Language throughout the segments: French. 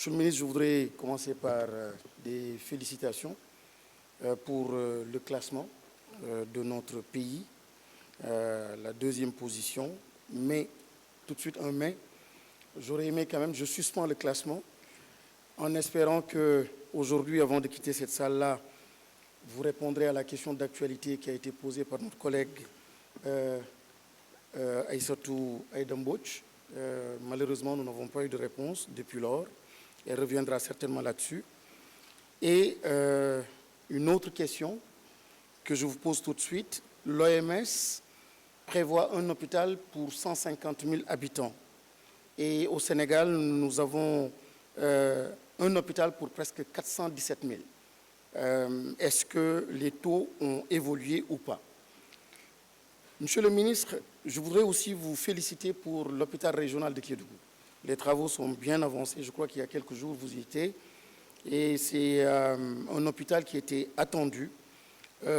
Monsieur le ministre, je voudrais commencer par des félicitations pour le classement de notre pays, la deuxième position, mais, tout de suite un mais, j'aurais aimé quand même, je suspends le classement en espérant qu'aujourd'hui, avant de quitter cette salle-là, vous répondrez à la question d'actualité qui a été posée par notre collègue Aïssatou Aïdambouch. Malheureusement, nous n'avons pas eu de réponse depuis lors. Elle reviendra certainement là-dessus. Et une autre question que je vous pose tout de suite. L'OMS prévoit un hôpital pour 150 000 habitants. Et au Sénégal, nous avons un hôpital pour presque 417 000. Est-ce que les taux ont évolué ou pas? Monsieur le ministre, je voudrais aussi vous féliciter pour l'hôpital régional de Kédougou. Les travaux sont bien avancés, je crois qu'il y a quelques jours vous y étiez, et c'est un hôpital qui était attendu.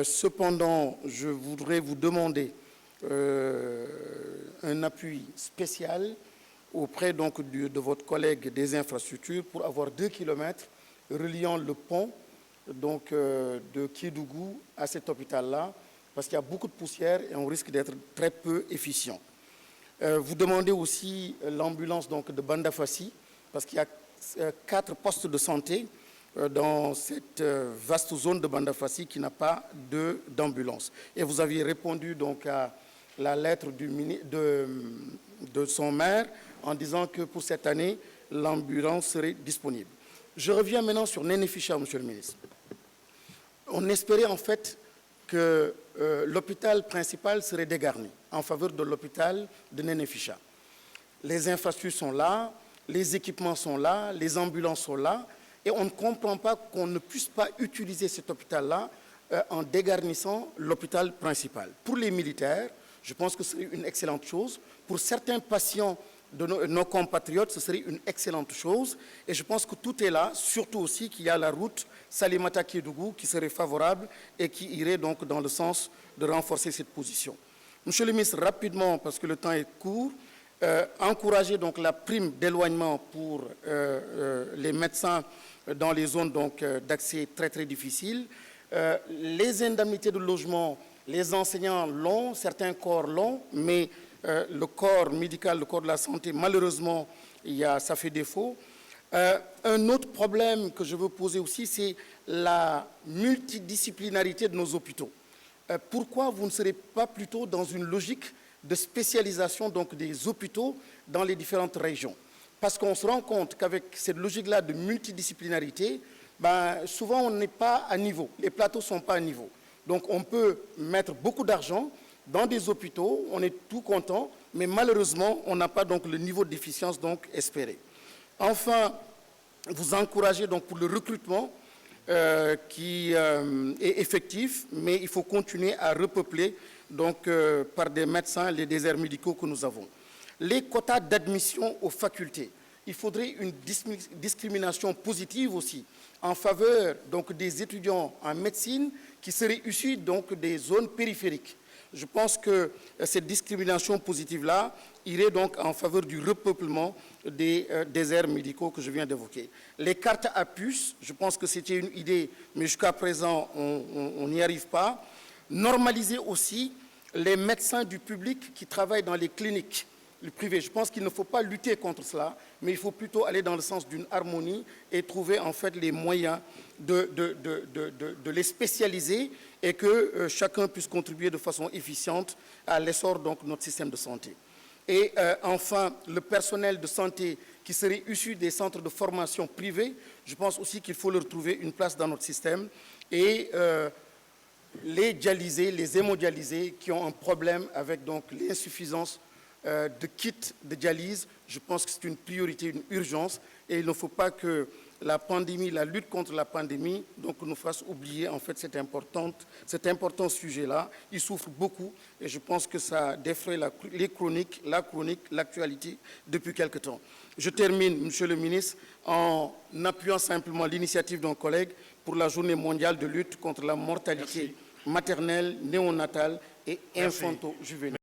Cependant, je voudrais vous demander un appui spécial auprès donc de votre collègue des infrastructures pour avoir 2 kilomètres reliant le pont donc, de Kédougou à cet hôpital-là, parce qu'il y a beaucoup de poussière et on risque d'être très peu efficient. Vous demandez aussi l'ambulance de Bandafassi, parce qu'il y a 4 postes de santé dans cette vaste zone de Bandafassi qui n'a pas d'ambulance. Et vous aviez répondu donc à la lettre de son maire en disant que pour cette année, l'ambulance serait disponible. Je reviens maintenant sur Nénéficha, monsieur le ministre. On espérait en fait que l'hôpital principal serait dégarni en faveur de l'hôpital de Nénéficha. Les infrastructures sont là, les équipements sont là, les ambulances sont là, et on ne comprend pas qu'on ne puisse pas utiliser cet hôpital-là en dégarnissant l'hôpital principal. Pour les militaires, je pense que c'est une excellente chose. Pour certains patients de nos compatriotes, ce serait une excellente chose. Et je pense que tout est là, surtout aussi qu'il y a la route Salémata-Kédougou qui serait favorable et qui irait donc dans le sens de renforcer cette position. Monsieur le ministre, rapidement, parce que le temps est court, encourager donc la prime d'éloignement pour les médecins dans les zones d'accès très très difficiles, les indemnités de logement, les enseignants l'ont, certains corps l'ont, mais le corps médical, le corps de la santé, malheureusement, ça fait défaut. Un autre problème que je veux poser aussi, c'est la multidisciplinarité de nos hôpitaux. Pourquoi vous ne serez pas plutôt dans une logique de spécialisation donc, des hôpitaux dans les différentes régions? Parce qu'on se rend compte qu'avec cette logique-là de multidisciplinarité, souvent on n'est pas à niveau, les plateaux ne sont pas à niveau. Donc on peut mettre beaucoup d'argent dans des hôpitaux, on est tout content, mais malheureusement, on n'a pas donc le niveau d'efficience espéré. Enfin, vous encouragez donc pour le recrutement qui est effectif, mais il faut continuer à repeupler par des médecins les déserts médicaux que nous avons. Les quotas d'admission aux facultés, il faudrait une discrimination positive aussi en faveur des étudiants en médecine qui seraient issus des zones périphériques. Je pense que cette discrimination positive-là irait donc en faveur du repeuplement des déserts médicaux que je viens d'évoquer. Les cartes à puce, je pense que c'était une idée, mais jusqu'à présent, on n'y arrive pas. Normaliser aussi les médecins du public qui travaillent dans les cliniques privées. Je pense qu'il ne faut pas lutter contre cela, mais il faut plutôt aller dans le sens d'une harmonie et trouver en fait les moyens de les spécialiser et que chacun puisse contribuer de façon efficiente à l'essor de notre système de santé. Et enfin, le personnel de santé qui serait issu des centres de formation privés, je pense aussi qu'il faut leur trouver une place dans notre système et les dialysés, les hémodialysés qui ont un problème avec l'insuffisance de kits de dialyse, je pense que c'est une priorité, une urgence, et il ne faut pas que la pandémie, la lutte contre la pandémie, nous fasse oublier en fait cet important sujet-là. Il souffre beaucoup, et je pense que ça défraie les chroniques, l'actualité depuis quelque temps. Je termine, Monsieur le ministre, en appuyant simplement l'initiative d'un collègue pour la journée mondiale de lutte contre la mortalité maternelle, néonatale et infanto-juvénile.